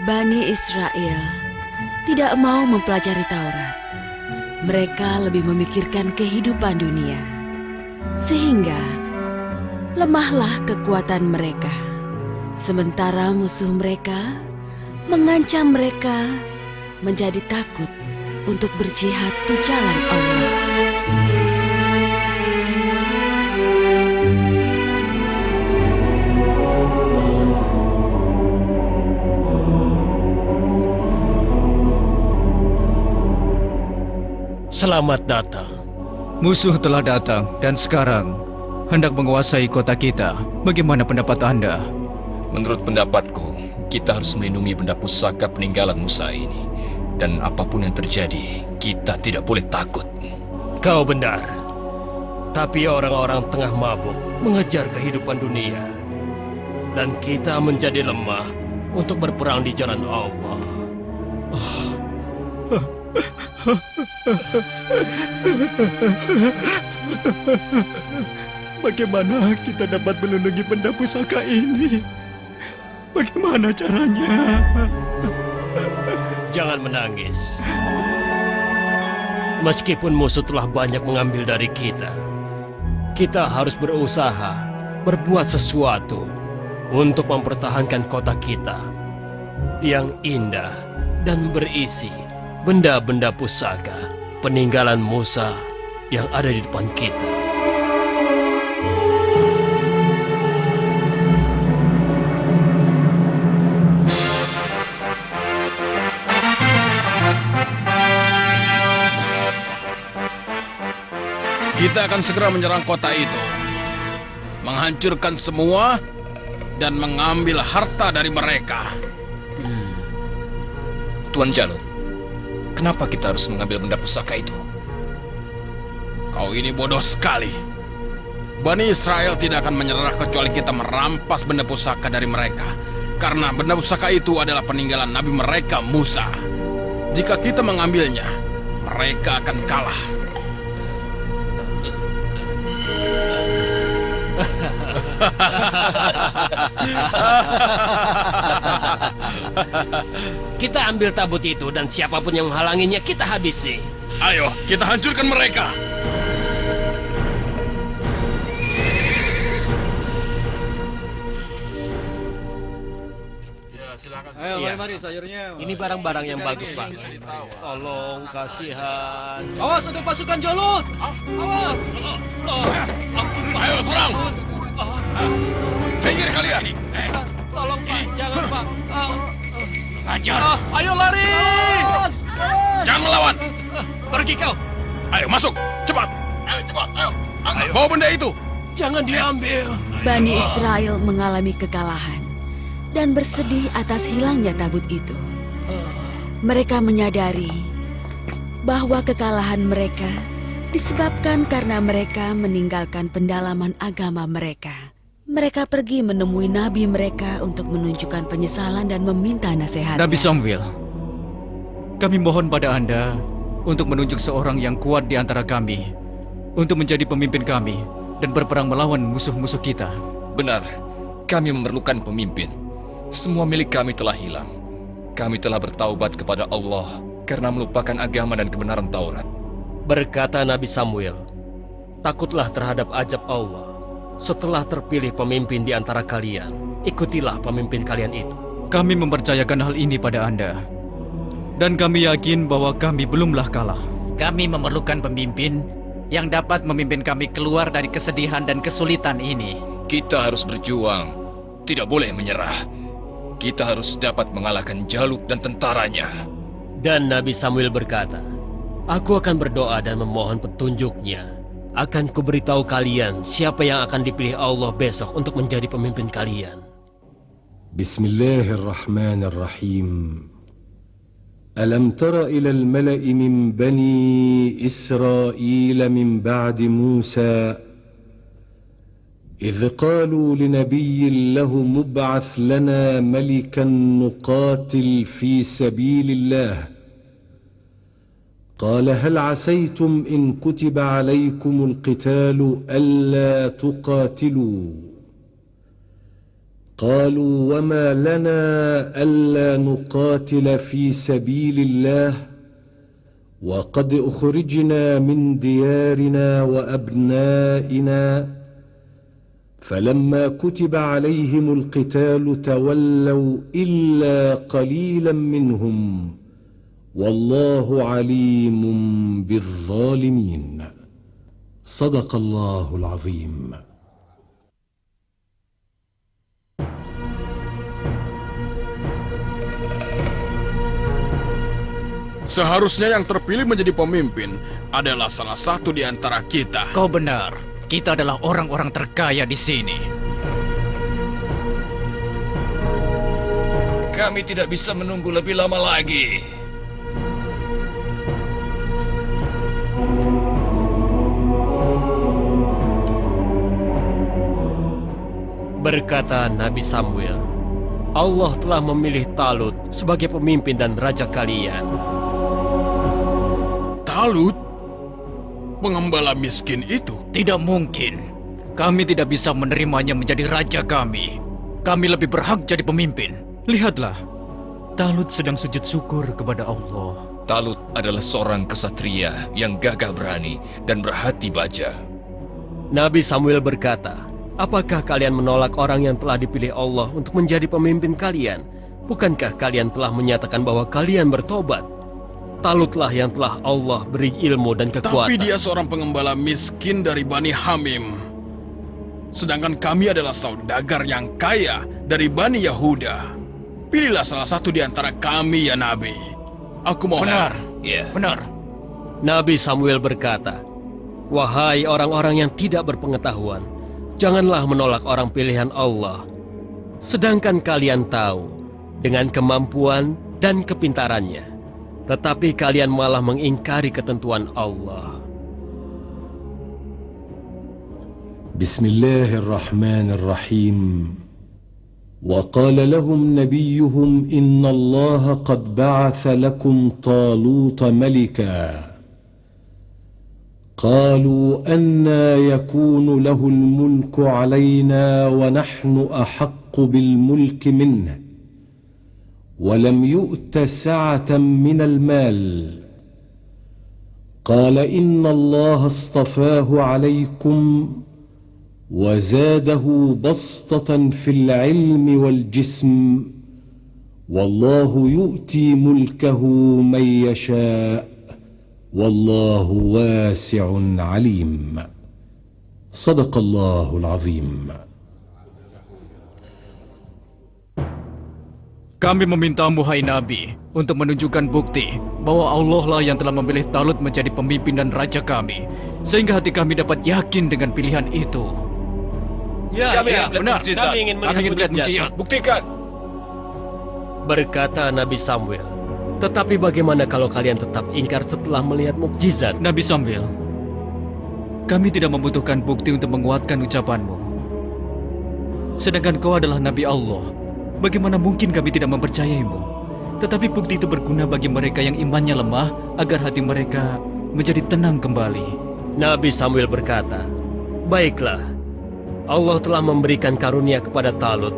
Bani Israel tidak mau mempelajari Taurat. Mereka lebih memikirkan kehidupan dunia. Sehingga lemahlah kekuatan mereka. Sementara musuh mereka mengancam mereka menjadi takut untuk berjihad di jalan Allah. Selamat datang. Musuh telah datang dan sekarang hendak menguasai kota kita. Bagaimana pendapat Anda? Menurut pendapatku, kita harus melindungi benda pusaka peninggalan Musa ini. Dan apapun yang terjadi, kita tidak boleh takut. Kau benar. Tapi orang-orang tengah mabuk mengejar kehidupan dunia. Dan kita menjadi lemah untuk berperang di jalan Allah. Bagaimana kita dapat melindungi benda pusaka ini? Bagaimana caranya? Jangan menangis. Meskipun musuh telah banyak mengambil dari kita, kita harus berusaha berbuat sesuatu untuk mempertahankan kota kita yang indah dan berisi benda-benda pusaka peninggalan Musa yang ada di depan kita. Kita akan segera menyerang kota itu, menghancurkan semua dan mengambil harta dari mereka. Tuan Jalut, kenapa kita harus mengambil benda pusaka itu? Kau ini bodoh sekali. Bani Israel tidak akan menyerah kecuali kita merampas benda pusaka dari mereka. Karena benda pusaka itu adalah peninggalan Nabi mereka, Musa. Jika kita mengambilnya, mereka akan kalah. Kita ambil tabut itu dan siapapun yang menghalanginya kita habisi. Ayo, kita hancurkan mereka. Ayo, mari sayurnya. Ini barang-barang yang bagus, Pak. Tolong, kasihan. Awas untuk pasukan Jalut! Awas! Ayo, serang! Minggir kalian! Tolong, Pak. Jangan, Pak. Hajar! Ayo lari! Jangan melawan! Pergi kau! Ayo, masuk! Cepat! Ayo, cepat! Ayo! Bawa benda itu! Jangan diambil! Bani Israel mengalami kekalahan dan bersedih atas hilangnya tabut itu. Mereka menyadari bahwa kekalahan mereka disebabkan karena mereka meninggalkan pendalaman agama mereka. Mereka pergi menemui nabi mereka untuk menunjukkan penyesalan dan meminta nasihat. Nabi Samuel, kami mohon pada Anda untuk menunjuk seorang yang kuat di antara kami untuk menjadi pemimpin kami dan berperang melawan musuh-musuh kita. Benar, kami memerlukan pemimpin. Semua milik kami telah hilang. Kami telah bertaubat kepada Allah karena melupakan agama dan kebenaran Taurat. Berkata Nabi Samuel, takutlah terhadap azab Allah. Setelah terpilih pemimpin di antara kalian, ikutilah pemimpin kalian itu. Kami mempercayakan hal ini pada Anda. Dan kami yakin bahwa kami belumlah kalah. Kami memerlukan pemimpin yang dapat memimpin kami keluar dari kesedihan dan kesulitan ini. Kita harus berjuang, tidak boleh menyerah. Kita harus dapat mengalahkan Jalut dan tentaranya. Dan Nabi Samuel berkata, aku akan berdoa dan memohon petunjuknya. Akan kuberitahu kalian siapa yang akan dipilih Allah besok untuk menjadi pemimpin kalian. Bismillahirrahmanirrahim. Alam tara ila al-mala'i min bani Israel min ba'di Musa إذ قالوا لنبي له مبعث لنا ملكا نقاتل في سبيل الله قال هل عسيتم إن كتب عليكم القتال ألا تقاتلوا قالوا وما لنا ألا نقاتل في سبيل الله وقد أخرجنا من ديارنا وأبنائنا فلما كتب عليهم القتال تولوا إلا قليلا منهم والله عليم بالظالمين. صدق الله العظيم. Seharusnya yang terpilih menjadi pemimpin adalah salah satu di antara kita. Kau benar. Kita adalah orang-orang terkaya di sini. Kami tidak bisa menunggu lebih lama lagi. Berkata Nabi Samuel, Allah telah memilih Talut sebagai pemimpin dan raja kalian. Talut? Pengembala miskin itu? Tidak mungkin. Kami tidak bisa menerimanya menjadi raja kami. Kami lebih berhak jadi pemimpin. Lihatlah, Talut sedang sujud syukur kepada Allah. Talut adalah seorang kesatria yang gagah berani dan berhati baja. Nabi Samuel berkata, apakah kalian menolak orang yang telah dipilih Allah untuk menjadi pemimpin kalian? Bukankah kalian telah menyatakan bahwa kalian bertobat? Talutlah yang telah Allah beri ilmu dan kekuatan. Tapi dia seorang pengembala miskin dari Bani Hamim. Sedangkan kami adalah saudagar yang kaya dari Bani Yahuda. Pilihlah salah satu di antara kami ya Nabi. Aku mohon. Benar. Ya. Benar. Nabi Samuel berkata, wahai orang-orang yang tidak berpengetahuan, janganlah menolak orang pilihan Allah. Sedangkan kalian tahu dengan kemampuan dan kepintarannya. Tetapi kalian malah mengingkari ketentuan Allah. Bismillahirrahmanirrahim. وقال لهم نبيهم إن الله قد بعث لكم طالوت ملكا قالوا أنى يكون له الملك علينا ونحن أحق بالملك منه ولم يؤت سعة من المال قال إن الله اصطفاه عليكم وزاده بسطة في العلم والجسم والله يؤتي ملكه من يشاء والله واسع عليم. صدق الله العظيم. Kami memintamu, hai Nabi, untuk menunjukkan bukti bahwa Allah lah yang telah memilih Talut menjadi pemimpin dan raja kami, sehingga hati kami dapat yakin dengan pilihan itu. Ya, benar. Kami ingin melihat mukjizat. Buktikan. Berkata Nabi Samuel, tetapi bagaimana kalau kalian tetap ingkar setelah melihat mukjizat? Nabi Samuel, kami tidak membutuhkan bukti untuk menguatkan ucapanmu. Sedangkan kau adalah Nabi Allah, bagaimana mungkin kami tidak mempercayaimu? Tetapi bukti itu berguna bagi mereka yang imannya lemah, agar hati mereka menjadi tenang kembali. Nabi Samuel berkata, baiklah, Allah telah memberikan karunia kepada Talut,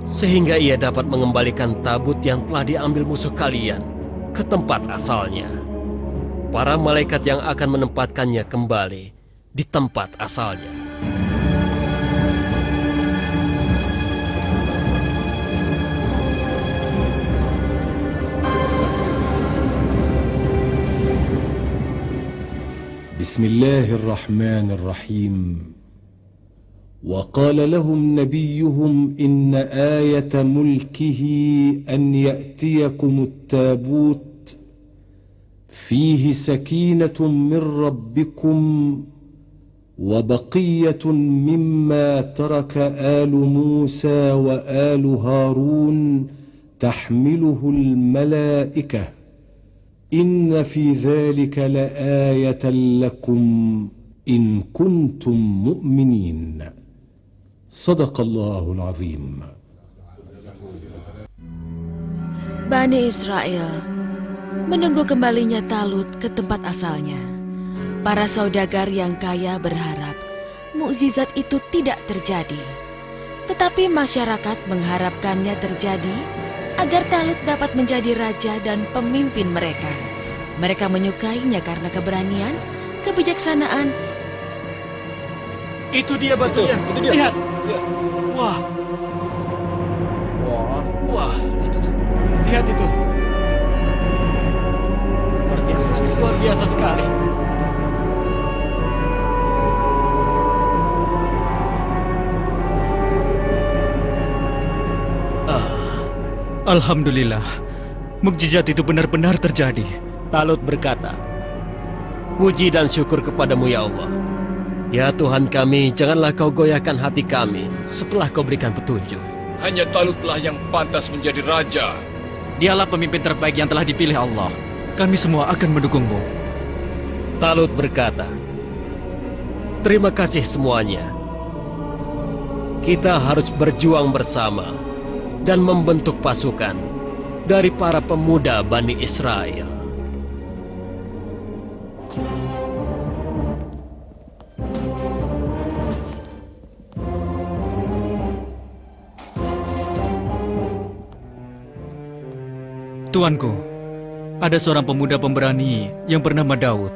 sehingga ia dapat mengembalikan tabut yang telah diambil musuh kalian ke tempat asalnya. Para malaikat yang akan menempatkannya kembali di tempat asalnya. Bismillahirrahmanirrahim. وقال لهم نبيهم إن آية ملكه أن يأتيكم التابوت فيه سكينة من ربكم وبقية مما ترك آل موسى وآل هارون تحمله الملائكة إن في ذلك لآية لكم إن كنتم مؤمنين. صدق الله العظيم. Bani Israel menunggu kembalinya Talut ke tempat asalnya. Para saudagar yang kaya berharap mukjizat itu tidak terjadi. Tetapi masyarakat mengharapkannya terjadi agar Talut dapat menjadi raja dan pemimpin mereka. Mereka menyukainya karena keberanian, kebijaksanaan. Itu dia batunya. Itu dia. Lihat. Ya. Wah, Wah, itu tuh. lihat itu. Luar biasa sekali. Luar biasa sekali. Alhamdulillah, mukjizat itu benar-benar terjadi. Talut berkata, "Puji dan syukur kepadamu ya Allah. Ya Tuhan kami, janganlah kau goyahkan hati kami setelah kau berikan petunjuk." Hanya Talutlah yang pantas menjadi raja. Dialah pemimpin terbaik yang telah dipilih Allah. Kami semua akan mendukungmu. Talut berkata, "Terima kasih semuanya. Kita harus berjuang bersama dan membentuk pasukan dari para pemuda Bani Israel." Tuanku, ada seorang pemuda pemberani yang bernama Daud.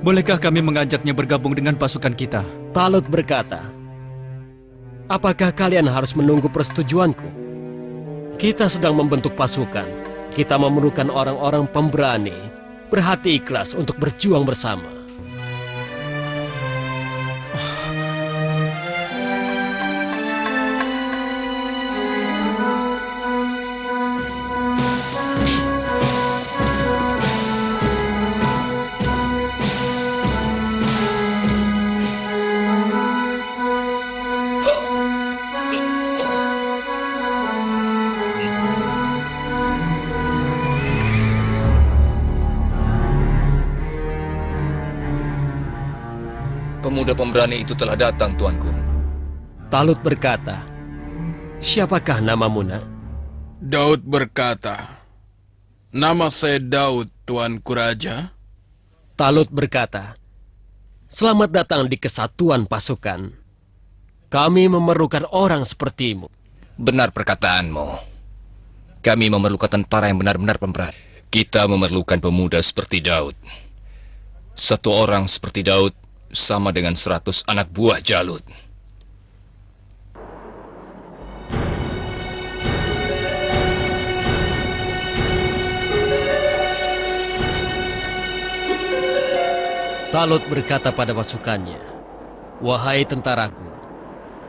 Bolehkah kami mengajaknya bergabung dengan pasukan kita? Talut berkata, "Apakah kalian harus menunggu persetujuanku? Kita sedang membentuk pasukan. Kita memerlukan orang-orang pemberani, berhati ikhlas untuk berjuang bersama." Pemuda pemberani itu telah datang, tuanku. Talut berkata, "Siapakah namamu, nak?" Daud berkata, "Nama saya Daud, Tuanku Raja." Talut berkata, "Selamat datang di kesatuan pasukan. Kami memerlukan orang sepertimu." Benar perkataanmu. Kami memerlukan tentara yang benar-benar pemberani. Kita memerlukan pemuda seperti Daud. Satu orang seperti Daud sama dengan 100 anak buah Jalut. Talut berkata pada pasukannya, "Wahai tentaraku,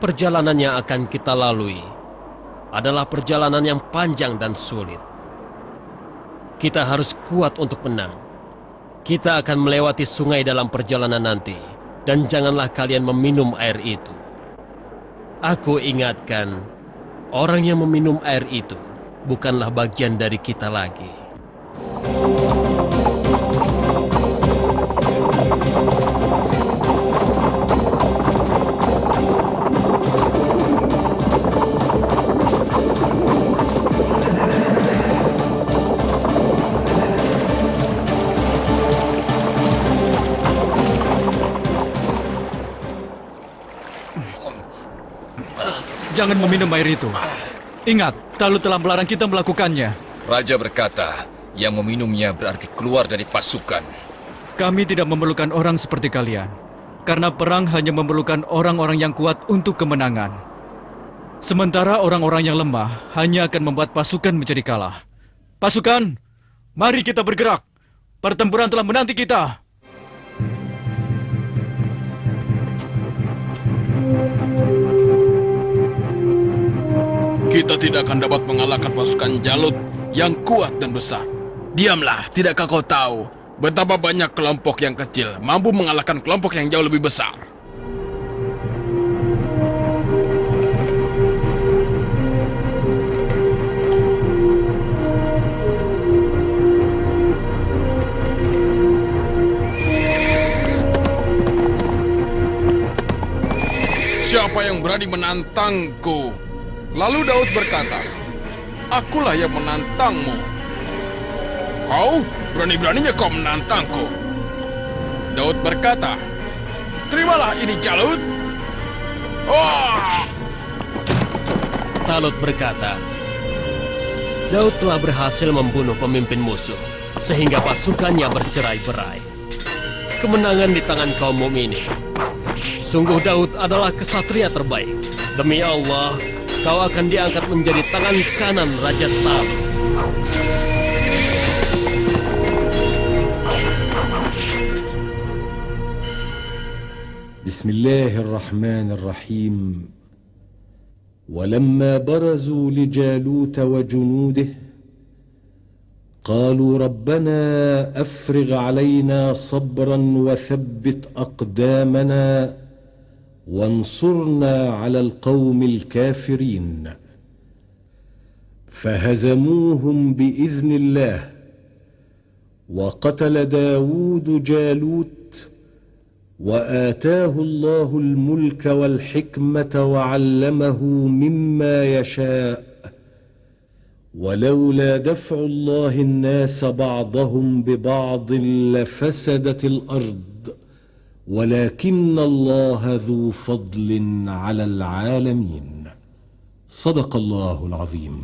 perjalanan yang akan kita lalui adalah perjalanan yang panjang dan sulit. Kita harus kuat untuk menang. Kita akan melewati sungai dalam perjalanan nanti. Dan janganlah kalian meminum air itu. Aku ingatkan, orang yang meminum air itu bukanlah bagian dari kita lagi." Jangan meminum air itu. Ingat, Talut telah melarang kita melakukannya. Raja berkata, yang meminumnya berarti keluar dari pasukan. Kami tidak memerlukan orang seperti kalian. Karena perang hanya memerlukan orang-orang yang kuat untuk kemenangan. Sementara orang-orang yang lemah hanya akan membuat pasukan menjadi kalah. Pasukan, mari kita bergerak. Pertempuran telah menanti kita. Kita tidak akan dapat mengalahkan pasukan Jalut yang kuat dan besar. Diamlah, tidakkah kau tahu betapa banyak kelompok yang kecil mampu mengalahkan kelompok yang jauh lebih besar? Siapa yang berani menantangku? Lalu Daud berkata, "Akulah yang menantangmu." "Kau? Berani-beraninya kau menantangku?" Daud berkata, "Terimalah ini Jalut." Wah! Talut berkata, Daud telah berhasil membunuh pemimpin musuh, sehingga pasukannya bercerai-berai. Kemenangan di tangan kaum mukminin. Sungguh Daud adalah kesatria terbaik. Demi Allah, kau akan diangkat menjadi tangan kanan Raja Talut. بسم الله الرحمن الرحيم ولما برزوا لجالوت وجنوده قالوا ربنا أفرغ علينا صبرا وثبت أقدامنا وانصرنا على القوم الكافرين فهزموهم بإذن الله وقتل داود جالوت وآتاه الله الملك والحكمة وعلمه مما يشاء ولولا دفع الله الناس بعضهم ببعض لفسدت الأرض ولكن الله ذو فضل على العالمين صدق الله العظيم.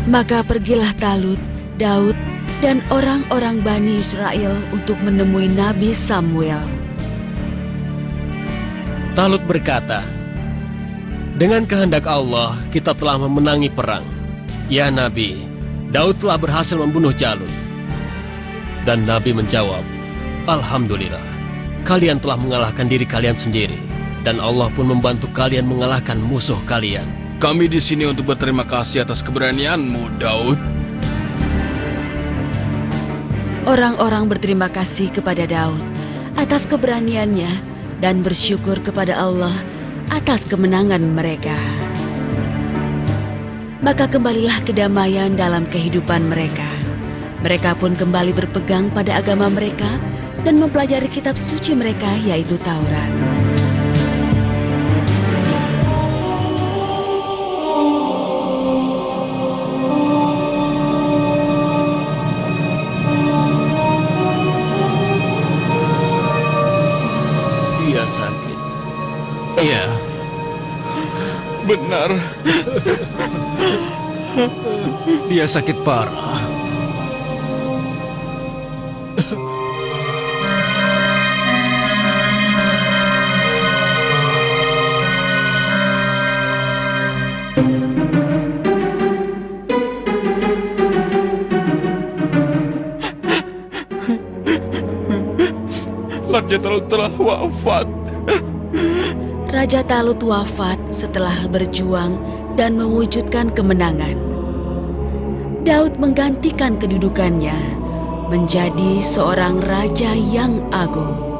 Maka pergilah Talut, Daud, dan orang-orang Bani Israel untuk menemui Nabi Samuel. Talut berkata, dengan kehendak Allah, kita telah memenangi perang. Ya Nabi, Daud telah berhasil membunuh Jalut. Dan Nabi menjawab, Alhamdulillah, kalian telah mengalahkan diri kalian sendiri, dan Allah pun membantu kalian mengalahkan musuh kalian. Kami di sini untuk berterima kasih atas keberanianmu, Daud. Orang-orang berterima kasih kepada Daud atas keberaniannya dan bersyukur kepada Allah atas kemenangan mereka. Maka kembalilah kedamaian dalam kehidupan mereka. Mereka pun kembali berpegang pada agama mereka dan mempelajari kitab suci mereka, yaitu Taurat. Dia sakit. Iya. Benar. Dia sakit parah. Raja Talut telah wafat. Raja Talut wafat setelah berjuang dan mewujudkan kemenangan. Daud menggantikan kedudukannya menjadi seorang raja yang agung.